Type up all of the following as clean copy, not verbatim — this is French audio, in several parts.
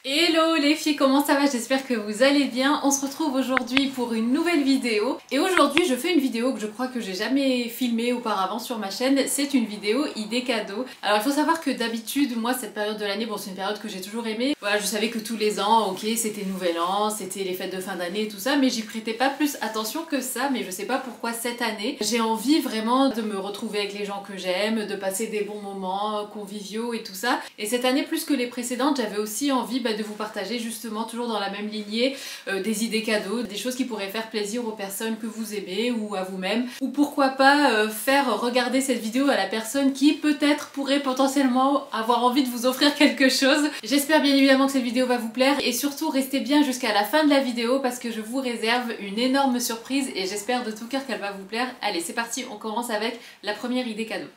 Hello les filles, comment ça va? J'espère que vous allez bien. On se retrouve aujourd'hui pour une nouvelle vidéo. Et aujourd'hui je fais une vidéo que je crois que j'ai jamais filmée auparavant sur ma chaîne. C'est une vidéo idée cadeau. Alors il faut savoir que d'habitude, moi cette période de l'année, bon c'est une période que j'ai toujours aimée. Voilà, je savais que tous les ans, ok, c'était Nouvel An, c'était les fêtes de fin d'année et tout ça, mais j'y prêtais pas plus attention que ça. Mais je sais pas pourquoi cette année, j'ai envie vraiment de me retrouver avec les gens que j'aime, de passer des bons moments conviviaux et tout ça. Et cette année plus que les précédentes, j'avais aussi envie de vous partager justement toujours dans la même lignée des idées cadeaux, des choses qui pourraient faire plaisir aux personnes que vous aimez ou à vous-même, ou pourquoi pas faire regarder cette vidéo à la personne qui peut-être pourrait potentiellement avoir envie de vous offrir quelque chose. J'espère bien évidemment que cette vidéo va vous plaire et surtout restez bien jusqu'à la fin de la vidéo parce que je vous réserve une énorme surprise et j'espère de tout cœur qu'elle va vous plaire. Allez c'est parti, on commence avec la première idée cadeau.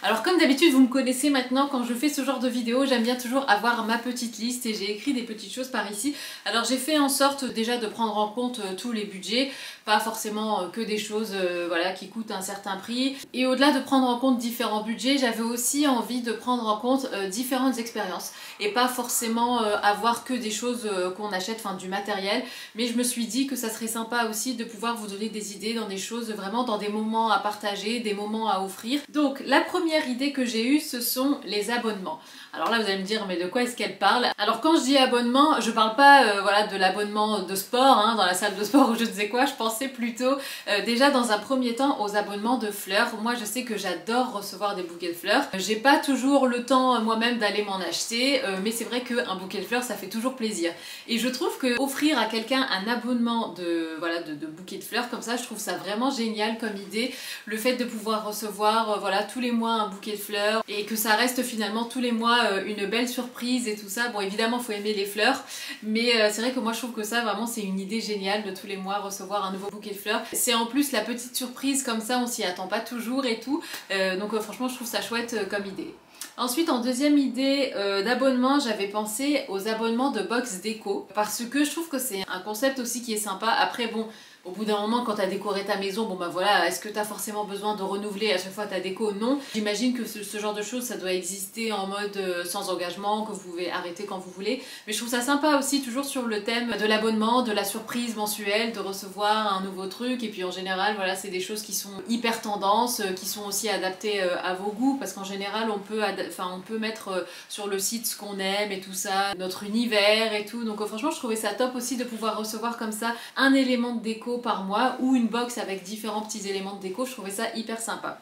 Alors comme d'habitude vous me connaissez maintenant, quand je fais ce genre de vidéo j'aime bien toujours avoir ma petite liste et j'ai écrit des petites choses par ici. Alors j'ai fait en sorte déjà de prendre en compte tous les budgets, pas forcément que des choses voilà, qui coûtent un certain prix. Et au-delà de prendre en compte différents budgets, j'avais aussi envie de prendre en compte différentes expériences et pas forcément avoir que des choses qu'on achète, enfin du matériel, mais je me suis dit que ça serait sympa aussi de pouvoir vous donner des idées dans des choses vraiment dans des moments à partager, des moments à offrir. Donc la première idée que j'ai eue, ce sont les abonnements. Alors là vous allez me dire mais de quoi est-ce qu'elle parle? Alors quand je dis abonnement, je parle pas voilà, de l'abonnement de sport hein, dans la salle de sport ou je ne sais quoi, je pensais plutôt déjà dans un premier temps aux abonnements de fleurs. Moi je sais que j'adore recevoir des bouquets de fleurs. J'ai pas toujours le temps moi-même d'aller m'en acheter, mais c'est vrai qu'un bouquet de fleurs ça fait toujours plaisir. Et je trouve que offrir à quelqu'un un abonnement voilà, de bouquet de fleurs comme ça, je trouve ça vraiment génial comme idée. Le fait de pouvoir recevoir voilà, tous les mois un bouquet de fleurs et que ça reste finalement tous les mois une belle surprise et tout ça. Bon évidemment faut aimer les fleurs, mais c'est vrai que moi je trouve que ça vraiment c'est une idée géniale de tous les mois recevoir un nouveau bouquet de fleurs. C'est en plus la petite surprise comme ça, on s'y attend pas toujours et tout, donc franchement je trouve ça chouette comme idée. Ensuite en deuxième idée d'abonnement, j'avais pensé aux abonnements de box déco parce que je trouve que c'est un concept aussi qui est sympa. Après bon, au bout d'un moment, quand tu as décoré ta maison, bon bah voilà, est-ce que tu as forcément besoin de renouveler à chaque fois ta déco? Non. J'imagine que ce genre de choses, ça doit exister en mode sans engagement, que vous pouvez arrêter quand vous voulez. Mais je trouve ça sympa aussi, toujours sur le thème de l'abonnement, de la surprise mensuelle, de recevoir un nouveau truc. Et puis en général, voilà, c'est des choses qui sont hyper tendances, qui sont aussi adaptées à vos goûts. Parce qu'en général, on peut mettre sur le site ce qu'on aime et tout ça, notre univers et tout. Donc franchement, je trouvais ça top aussi de pouvoir recevoir comme ça un élément de déco par mois ou une box avec différents petits éléments de déco. Je trouvais ça hyper sympa.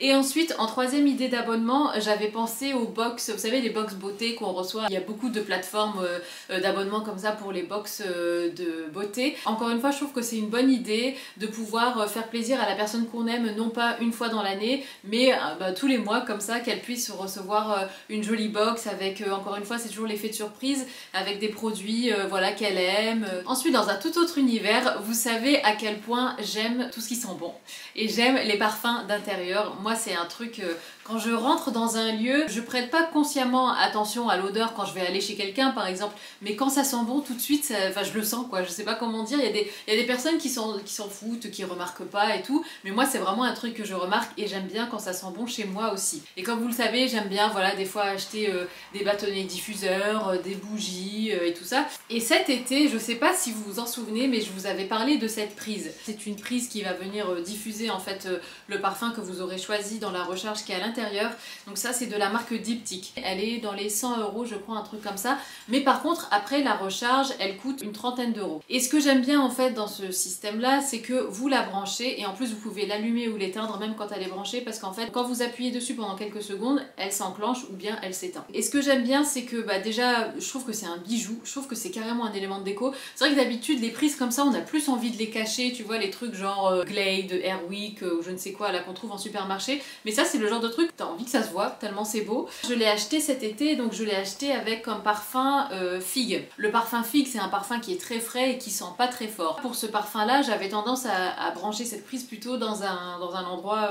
Et ensuite, en troisième idée d'abonnement, j'avais pensé aux box, vous savez les box beauté qu'on reçoit. Il y a beaucoup de plateformes d'abonnement comme ça pour les box de beauté. Encore une fois, je trouve que c'est une bonne idée de pouvoir faire plaisir à la personne qu'on aime, non pas une fois dans l'année, mais tous les mois comme ça, qu'elle puisse recevoir une jolie box avec, encore une fois, c'est toujours l'effet de surprise, avec des produits voilà, qu'elle aime. Ensuite, dans un tout autre univers, vous savez à quel point j'aime tout ce qui sent bon. Et j'aime les parfums d'intérieur. Moi, c'est un truc, quand je rentre dans un lieu, je prête pas consciemment attention à l'odeur quand je vais aller chez quelqu'un par exemple, mais quand ça sent bon tout de suite, je le sens quoi, je sais pas comment dire, il y a des personnes qui s'en foutent, qui remarquent pas et tout, mais moi c'est vraiment un truc que je remarque et j'aime bien quand ça sent bon chez moi aussi. Et comme vous le savez, j'aime bien voilà, des fois acheter des bâtonnets diffuseurs, des bougies et tout ça. Et cet été, je sais pas si vous vous en souvenez, mais je vous avais parlé de cette prise. C'est une prise qui va venir diffuser en fait le parfum que vous aurez choisi dans la recharge qui est à l'intérieur. Donc ça c'est de la marque Diptyque. Elle est dans les 100 € je crois, un truc comme ça. Mais par contre après la recharge elle coûte une trentaine d'euros. Et ce que j'aime bien en fait dans ce système là, c'est que vous la branchez et en plus vous pouvez l'allumer ou l'éteindre même quand elle est branchée, parce qu'en fait quand vous appuyez dessus pendant quelques secondes, elle s'enclenche ou bien elle s'éteint. Et ce que j'aime bien c'est que déjà je trouve que c'est un bijou, je trouve que c'est carrément un élément de déco. C'est vrai que d'habitude les prises comme ça on a plus envie de les cacher, tu vois, les trucs genre Glade, Airwick ou je ne sais quoi là qu'on trouve en supermarché, mais ça c'est le genre de truc, t'as envie que ça se voit, tellement c'est beau. Je l'ai acheté cet été, donc je l'ai acheté avec comme parfum figue. Le parfum figue c'est un parfum qui est très frais et qui sent pas très fort. Pour ce parfum là, j'avais tendance à brancher cette prise plutôt dans un endroit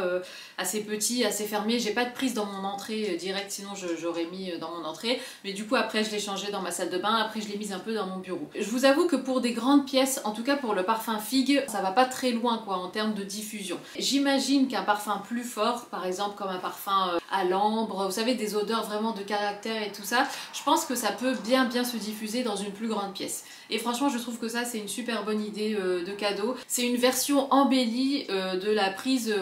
assez petit, assez fermé. J'ai pas de prise dans mon entrée directe, sinon j'aurais mis dans mon entrée, mais du coup après je l'ai changé dans ma salle de bain, après je l'ai mise un peu dans mon bureau. Je vous avoue que pour des grandes pièces, en tout cas pour le parfum figue, ça va pas très loin quoi en termes de diffusion. J'imagine qu'un parfum plus fort fort, par exemple comme un parfum à l'ambre, vous savez, des odeurs vraiment de caractère et tout ça, je pense que ça peut bien se diffuser dans une plus grande pièce. Et franchement je trouve que ça c'est une super bonne idée de cadeau. C'est une version embellie de la prise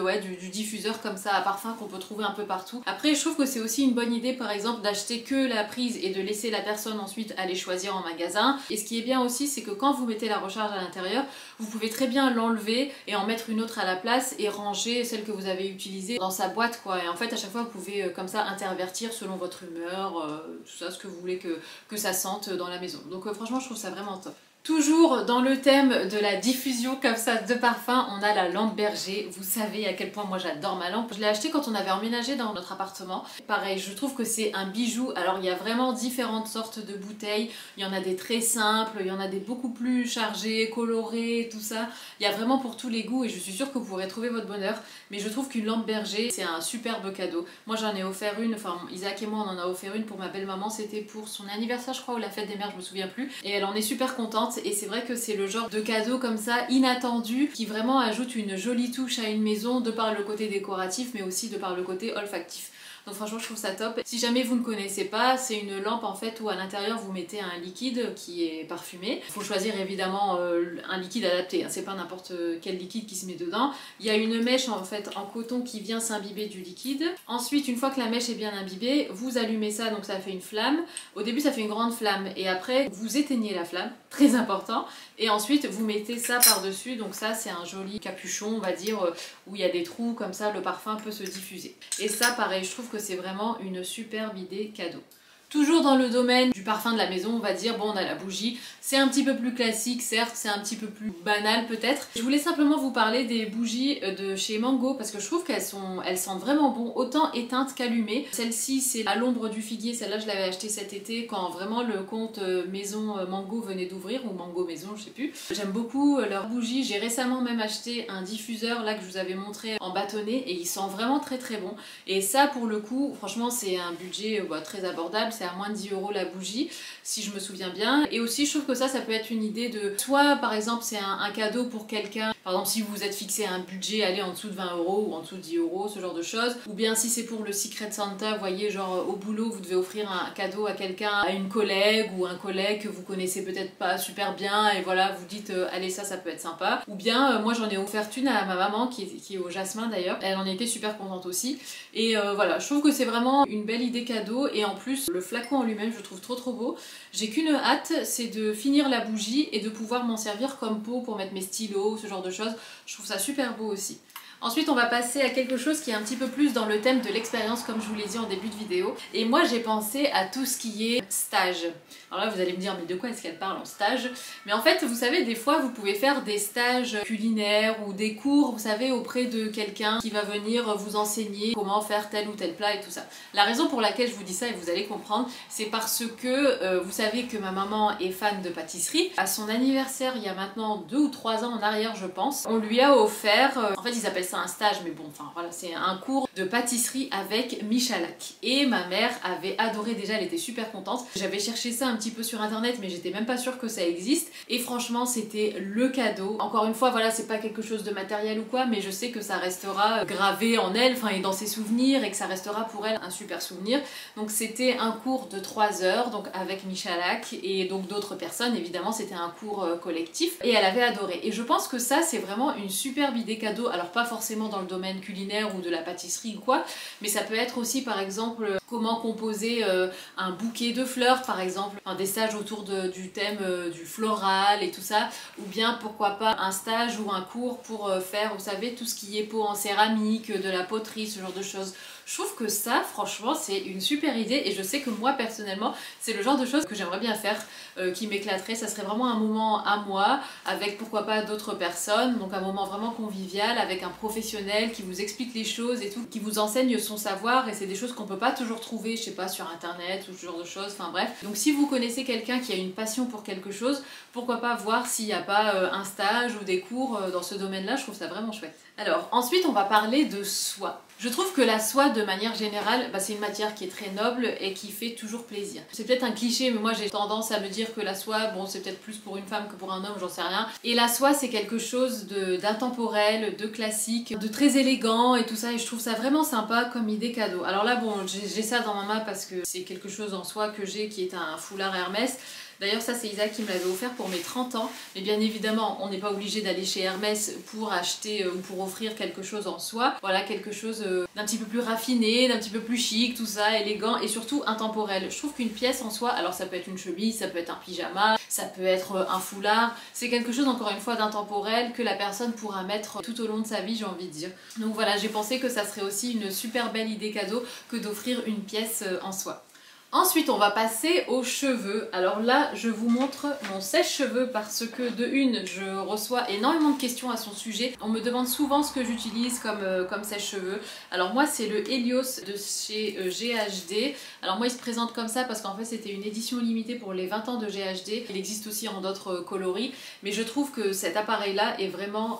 du diffuseur comme ça à parfum qu'on peut trouver un peu partout. Après je trouve que c'est aussi une bonne idée par exemple d'acheter que la prise et de laisser la personne ensuite aller choisir en magasin. Et ce qui est bien aussi c'est que quand vous mettez la recharge à l'intérieur, vous pouvez très bien l'enlever et en mettre une autre à la place et ranger celle que vous avez utilisée dans sa boîte quoi. Et en fait à chaque fois vous pouvez comme ça intervertir selon votre humeur, tout ça, ce que vous voulez que ça sente dans la maison. Donc franchement je trouve ça vraiment top. Toujours dans le thème de la diffusion comme ça de parfum, on a la lampe berger. Vous savez à quel point moi j'adore ma lampe. Je l'ai achetée quand on avait emménagé dans notre appartement. Pareil, je trouve que c'est un bijou. Alors il y a vraiment différentes sortes de bouteilles. Il y en a des très simples, il y en a des beaucoup plus chargées, colorées, tout ça. Il y a vraiment pour tous les goûts et je suis sûre que vous pourrez trouver votre bonheur. Mais je trouve qu'une lampe berger, c'est un superbe cadeau. Moi j'en ai offert une, enfin Isaac et moi on en a offert une pour ma belle-maman. C'était pour son anniversaire je crois, ou la fête des mères, je me souviens plus. Et elle en est super contente. Et c'est vrai que c'est le genre de cadeau comme ça inattendu qui vraiment ajoute une jolie touche à une maison de par le côté décoratif mais aussi de par le côté olfactif. Donc franchement je trouve ça top. Si jamais vous ne connaissez pas, c'est une lampe en fait où à l'intérieur vous mettez un liquide qui est parfumé. Il faut choisir évidemment un liquide adapté, hein. C'est pas n'importe quel liquide qui se met dedans. Il y a une mèche en fait en coton qui vient s'imbiber du liquide. Ensuite une fois que la mèche est bien imbibée, vous allumez ça, donc ça fait une flamme. Au début ça fait une grande flamme et après vous éteignez la flamme, très important. Et ensuite vous mettez ça par dessus, donc ça c'est un joli capuchon on va dire où il y a des trous comme ça le parfum peut se diffuser. Et ça pareil je trouve que c'est vraiment une superbe idée cadeau. Toujours dans le domaine du parfum de la maison, on va dire, bon on a la bougie, c'est un petit peu plus classique certes, c'est un petit peu plus banal peut-être. Je voulais simplement vous parler des bougies de chez Mango parce que je trouve qu'elles sentent vraiment bon, autant éteintes qu'allumées. Celle-ci c'est à l'ombre du figuier, celle-là je l'avais achetée cet été quand vraiment le compte maison Mango venait d'ouvrir, ou Mango maison, je sais plus. J'aime beaucoup leurs bougies, j'ai récemment même acheté un diffuseur là que je vous avais montré en bâtonnet et il sent vraiment très bon. Et ça pour le coup, franchement c'est un budget très abordable. C'est à moins de 10 € la bougie, si je me souviens bien. Et aussi, je trouve que ça peut être une idée de... Soit, par exemple, c'est un cadeau pour quelqu'un. Par exemple, si vous vous êtes fixé un budget, allez en dessous de 20 € ou en dessous de 10 €, ce genre de choses. Ou bien si c'est pour le Secret Santa, vous voyez, genre au boulot, vous devez offrir un cadeau à quelqu'un, à une collègue ou un collègue que vous connaissez peut-être pas super bien. Et voilà, vous dites, allez, ça peut être sympa. Ou bien, moi, j'en ai offert une à ma maman, qui est au jasmin d'ailleurs. Elle en était super contente aussi. Et voilà, je trouve que c'est vraiment une belle idée cadeau. Et en plus, le flacon en lui-même je trouve trop beau. J'ai qu'une hâte, c'est de finir la bougie et de pouvoir m'en servir comme pot pour mettre mes stylos, ce genre de choses. Je trouve ça super beau aussi. Ensuite on va passer à quelque chose qui est un petit peu plus dans le thème de l'expérience comme je vous l'ai dit en début de vidéo. Et moi j'ai pensé à tout ce qui est stage. Alors là vous allez me dire mais de quoi est-ce qu'elle parle en stage? Mais en fait vous savez des fois vous pouvez faire des stages culinaires ou des cours vous savez auprès de quelqu'un qui va venir vous enseigner comment faire tel ou tel plat et tout ça. La raison pour laquelle je vous dis ça et vous allez comprendre c'est parce que vous savez que ma maman est fan de pâtisserie. À son anniversaire il y a maintenant 2 ou 3 ans en arrière je pense, on lui a offert, en fait ils appellent ça un stage mais bon enfin voilà c'est un cours de pâtisserie avec Michalak et ma mère avait adoré, déjà elle était super contente. J'avais cherché ça un petit peu sur internet mais j'étais même pas sûre que ça existe et franchement c'était le cadeau. Encore une fois voilà c'est pas quelque chose de matériel ou quoi mais je sais que ça restera gravé en elle, enfin et dans ses souvenirs et que ça restera pour elle un super souvenir. Donc c'était un cours de 3 heures donc avec Michalak et donc d'autres personnes évidemment, c'était un cours collectif et elle avait adoré et je pense que ça c'est vraiment une superbe idée cadeau. Alors pas forcément dans le domaine culinaire ou de la pâtisserie ou quoi, mais ça peut être aussi par exemple comment composer un bouquet de fleurs par exemple, enfin, des stages autour du thème du floral et tout ça, ou bien pourquoi pas un stage ou un cours pour faire vous savez tout ce qui est pot en céramique, de la poterie, ce genre de choses. Je trouve que ça franchement c'est une super idée et je sais que moi personnellement c'est le genre de choses que j'aimerais bien faire, qui m'éclaterait. Ça serait vraiment un moment à moi avec pourquoi pas d'autres personnes, donc un moment vraiment convivial avec un professionnel qui vous explique les choses et tout, qui vous enseigne son savoir et c'est des choses qu'on peut pas toujours trouver, je sais pas, sur internet ou ce genre de choses, enfin bref. Donc si vous connaissez quelqu'un qui a une passion pour quelque chose, pourquoi pas voir s'il n'y a pas un stage ou des cours dans ce domaine-là, je trouve ça vraiment chouette. Alors ensuite on va parler de soie. Je trouve que la soie, de manière générale, c'est une matière qui est très noble et qui fait toujours plaisir. C'est peut-être un cliché, mais moi j'ai tendance à me dire que la soie, bon, c'est peut-être plus pour une femme que pour un homme, j'en sais rien. Et la soie, c'est quelque chose d'intemporel, de classique, de très élégant et tout ça, et je trouve ça vraiment sympa comme idée cadeau. Alors là, bon, j'ai ça dans ma main parce que c'est quelque chose en soie que j'ai qui est un foulard Hermès. D'ailleurs ça c'est Isa qui me l'avait offert pour mes 30 ans, mais bien évidemment on n'est pas obligé d'aller chez Hermès pour acheter ou pour offrir quelque chose en soie. Voilà, quelque chose d'un petit peu plus raffiné, d'un petit peu plus chic, tout ça, élégant et surtout intemporel. Je trouve qu'une pièce en soie, alors ça peut être une chemise, ça peut être un pyjama, ça peut être un foulard, c'est quelque chose encore une fois d'intemporel que la personne pourra mettre tout au long de sa vie, j'ai envie de dire. Donc voilà, j'ai pensé que ça serait aussi une super belle idée cadeau que d'offrir une pièce en soie. Ensuite, on va passer aux cheveux. Alors là, je vous montre mon sèche-cheveux parce que de une, je reçois énormément de questions à son sujet. On me demande souvent ce que j'utilise comme sèche-cheveux. Alors moi, c'est le Helios de chez GHD. Alors moi, il se présente comme ça parce qu'en fait, c'était une édition limitée pour les 20 ans de GHD. Il existe aussi en d'autres coloris, mais je trouve que cet appareil-là est vraiment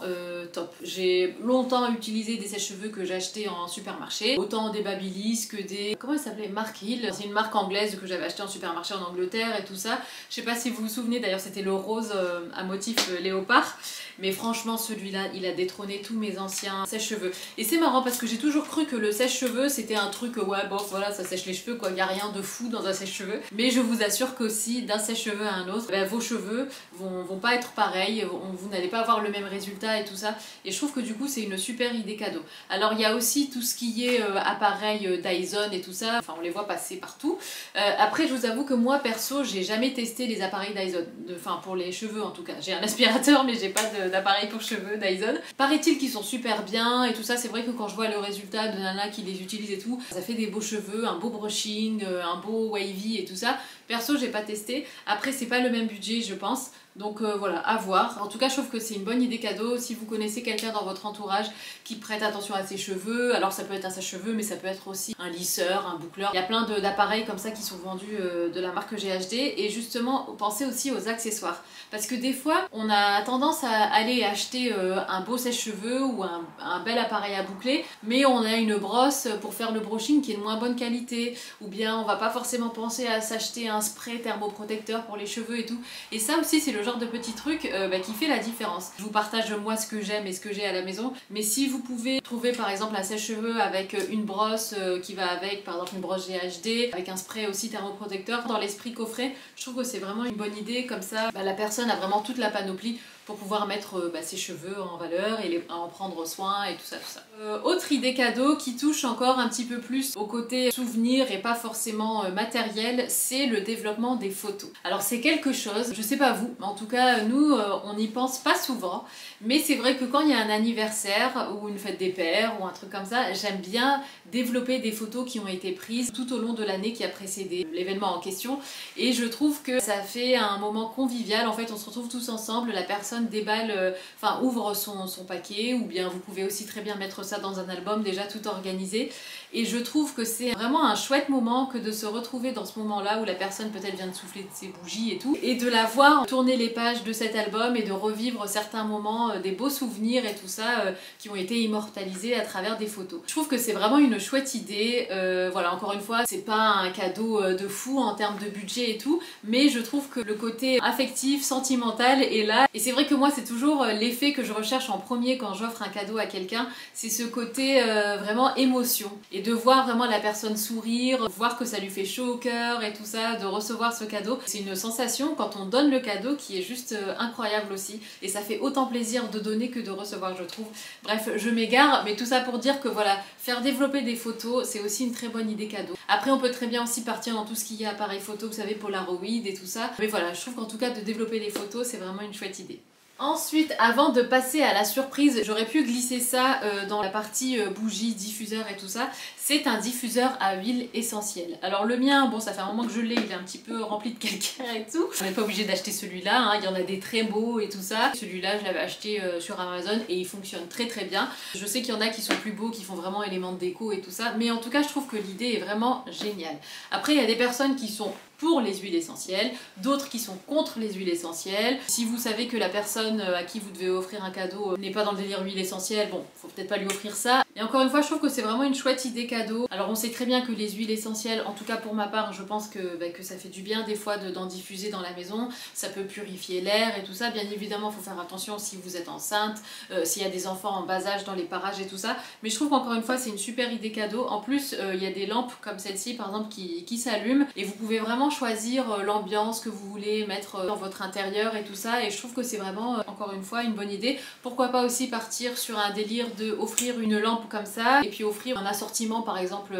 top. J'ai longtemps utilisé des sèche-cheveux que j'achetais en supermarché, autant des Babyliss que des... Comment il s'appelait? Mark Hill. C'est une marque anglaise que j'avais acheté en supermarché en Angleterre et tout ça. Je sais pas si vous vous souvenez, d'ailleurs c'était le rose à motif léopard, mais franchement celui-là il a détrôné tous mes anciens sèche-cheveux. Et c'est marrant parce que j'ai toujours cru que le sèche-cheveux c'était un truc ouais bon voilà ça sèche les cheveux quoi, il n'y a rien de fou dans un sèche-cheveux. Mais je vous assure qu'aussi d'un sèche-cheveux à un autre, vos cheveux vont pas être pareils, vous n'allez pas avoir le même résultat et tout ça. Et je trouve que du coup c'est une super idée cadeau. Alors il y a aussi tout ce qui est appareil Dyson et tout ça, enfin on les voit passer partout. Après je vous avoue que moi perso j'ai jamais testé les appareils Dyson, enfin pour les cheveux en tout cas. J'ai un aspirateur mais j'ai pas d'appareil pour cheveux Dyson. Paraît-il qu'ils sont super bien et tout ça, c'est vrai que quand je vois le résultat de nana qui les utilise et tout, ça fait des beaux cheveux, un beau brushing, un beau wavy et tout ça. Perso j'ai pas testé, après c'est pas le même budget je pense. Donc voilà, à voir. En tout cas, je trouve que c'est une bonne idée cadeau. Si vous connaissez quelqu'un dans votre entourage qui prête attention à ses cheveux, alors ça peut être un sèche-cheveux, mais ça peut être aussi un lisseur, un boucleur. Il y a plein d'appareils comme ça qui sont vendus de la marque GHD. Et justement, pensez aussi aux accessoires. Parce que des fois, on a tendance à aller acheter un beau sèche-cheveux ou un bel appareil à boucler, mais on a une brosse pour faire le brushing qui est de moins bonne qualité. Ou bien on va pas forcément penser à s'acheter un spray thermoprotecteur pour les cheveux et tout. Et ça aussi, c'est le genre de petits trucs qui fait la différence. Je vous partage moi ce que j'aime et ce que j'ai à la maison, mais si vous pouvez trouver par exemple un sèche-cheveux avec une brosse qui va avec, par exemple une brosse GHD, avec un spray aussi thermoprotecteur, dans l'esprit coffret, je trouve que c'est vraiment une bonne idée. Comme ça, la personne a vraiment toute la panoplie pour pouvoir mettre ses cheveux en valeur et en prendre soin et tout ça, tout ça. Autre idée cadeau qui touche encore un petit peu plus au côté souvenir et pas forcément matériel, c'est le développement des photos. Alors c'est quelque chose, je sais pas vous, mais en tout cas nous on n'y pense pas souvent, mais c'est vrai que quand il y a un anniversaire ou une fête des pères ou un truc comme ça, j'aime bien développer des photos qui ont été prises tout au long de l'année qui a précédé l'événement en question, et je trouve que ça fait un moment convivial. En fait on se retrouve tous ensemble, la personne déballe, ouvre son paquet, ou bien vous pouvez aussi très bien mettre ça dans un album déjà tout organisé, et je trouve que c'est vraiment un chouette moment que de se retrouver dans ce moment là où la personne peut-être vient de souffler de ses bougies et tout, et de la voir tourner les pages de cet album et de revivre certains moments, des beaux souvenirs et tout ça qui ont été immortalisés à travers des photos. Je trouve que c'est vraiment une chouette idée. Voilà, encore une fois c'est pas un cadeau de fou en termes de budget et tout, mais je trouve que le côté affectif, sentimental est là, et c'est vrai que moi c'est toujours l'effet que je recherche en premier quand j'offre un cadeau à quelqu'un, c'est ce côté vraiment émotion, et de voir vraiment la personne sourire, voir que ça lui fait chaud au cœur et tout ça, de recevoir ce cadeau. C'est une sensation quand on donne le cadeau qui est juste incroyable aussi, et ça fait autant plaisir de donner que de recevoir je trouve. Bref, je m'égare, mais tout ça pour dire que voilà, faire développer des photos c'est aussi une très bonne idée cadeau. Après on peut très bien aussi partir dans tout ce qui est appareil photo, vous savez, Polaroid et tout ça, mais voilà, je trouve qu'en tout cas de développer des photos c'est vraiment une chouette idée. Ensuite, avant de passer à la surprise, j'aurais pu glisser ça dans la partie bougie, diffuseur et tout ça. C'est un diffuseur à huile essentielle. Alors le mien, bon ça fait un moment que je l'ai, il est un petit peu rempli de calcaire et tout. On n'est pas obligé d'acheter celui-là, hein. Il y en a des très beaux et tout ça. Celui-là, je l'avais acheté sur Amazon et il fonctionne très très bien. Je sais qu'il y en a qui sont plus beaux, qui font vraiment éléments de déco et tout ça, mais en tout cas je trouve que l'idée est vraiment géniale. Après il y a des personnes qui sont pour les huiles essentielles, d'autres qui sont contre les huiles essentielles. Si vous savez que la personne à qui vous devez offrir un cadeau n'est pas dans le délire huile essentielle, bon, faut peut-être pas lui offrir ça. Et encore une fois, je trouve que c'est vraiment une chouette idée cadeau. Alors on sait très bien que les huiles essentielles, en tout cas pour ma part, je pense que ça fait du bien des fois d'en diffuser dans la maison. Ça peut purifier l'air et tout ça. Bien évidemment, il faut faire attention si vous êtes enceinte, s'il y a des enfants en bas âge dans les parages et tout ça. Mais je trouve qu'encore une fois, c'est une super idée cadeau. En plus, il y a des lampes comme celle-ci, par exemple, qui s'allument. Et vous pouvez vraiment choisir l'ambiance que vous voulez mettre dans votre intérieur et tout ça. Et je trouve que c'est vraiment, encore une fois, une bonne idée. Pourquoi pas aussi partir sur un délire de offrir une lampe comme ça et puis offrir un assortiment, par exemple,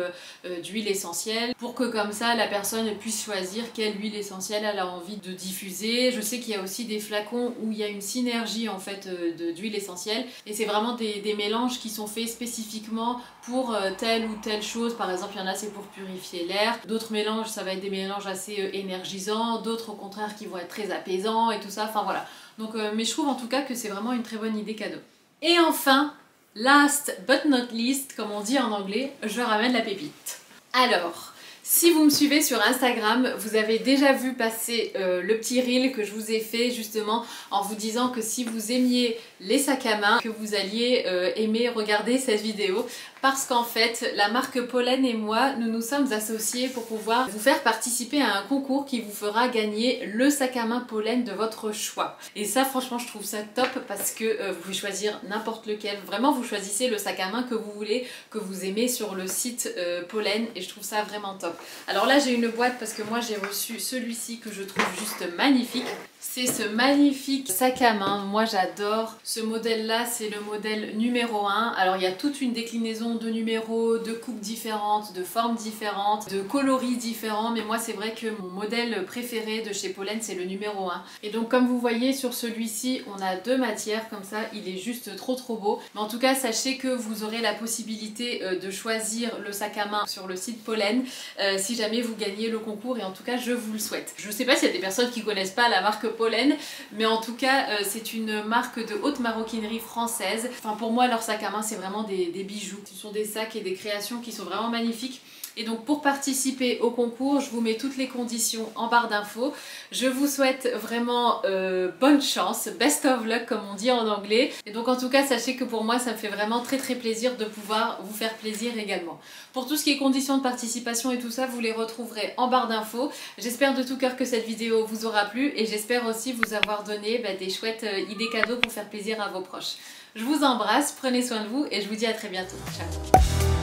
d'huile essentielle pour que comme ça, la personne puisse choisir quelle huile essentielle elle a envie de diffuser. Je sais qu'il y a aussi des flacons où il y a une synergie en fait d'huile essentielle et c'est vraiment des mélanges qui sont faits spécifiquement pour telle ou telle chose. Par exemple, il y en a c'est pour purifier l'air, d'autres mélanges ça va être des mélanges assez énergisants, d'autres au contraire qui vont être très apaisants et tout ça, enfin voilà. Donc, mais je trouve en tout cas que c'est vraiment une très bonne idée cadeau. Et enfin, last but not least, comme on dit en anglais, je ramène la pépite. Alors, si vous me suivez sur Instagram, vous avez déjà vu passer le petit reel que je vous ai fait justement en vous disant que si vous aimiez les sacs à main, que vous alliez aimer regarder cette vidéo. Parce qu'en fait, la marque Pollen et moi, nous nous sommes associés pour pouvoir vous faire participer à un concours qui vous fera gagner le sac à main Pollen de votre choix. Et ça, franchement, je trouve ça top parce que vous pouvez choisir n'importe lequel. Vraiment, vous choisissez le sac à main que vous voulez, que vous aimez sur le site Pollen et je trouve ça vraiment top. Alors là, j'ai une boîte parce que moi, j'ai reçu celui-ci que je trouve juste magnifique. C'est ce magnifique sac à main, moi j'adore. Ce modèle-là, c'est le modèle numéro 1. Alors il y a toute une déclinaison de numéros, de coupes différentes, de formes différentes, de coloris différents. Mais moi c'est vrai que mon modèle préféré de chez Pollen, c'est le numéro 1. Et donc comme vous voyez sur celui-ci, on a deux matières comme ça. Il est juste trop beau. Mais en tout cas, sachez que vous aurez la possibilité de choisir le sac à main sur le site Pollen si jamais vous gagnez le concours. Et en tout cas, je vous le souhaite. Je sais pas s'il y a des personnes qui connaissent pas la marque Pollen, mais en tout cas c'est une marque de haute maroquinerie française. Enfin pour moi leur sac à main c'est vraiment des bijoux. Ce sont des sacs et des créations qui sont vraiment magnifiques. Et donc pour participer au concours, je vous mets toutes les conditions en barre d'infos. Je vous souhaite vraiment bonne chance, best of luck comme on dit en anglais. Et donc en tout cas, sachez que pour moi, ça me fait vraiment très plaisir de pouvoir vous faire plaisir également. Pour tout ce qui est conditions de participation et tout ça, vous les retrouverez en barre d'infos. J'espère de tout cœur que cette vidéo vous aura plu et j'espère aussi vous avoir donné des chouettes idées cadeaux pour faire plaisir à vos proches. Je vous embrasse, prenez soin de vous et je vous dis à très bientôt. Ciao!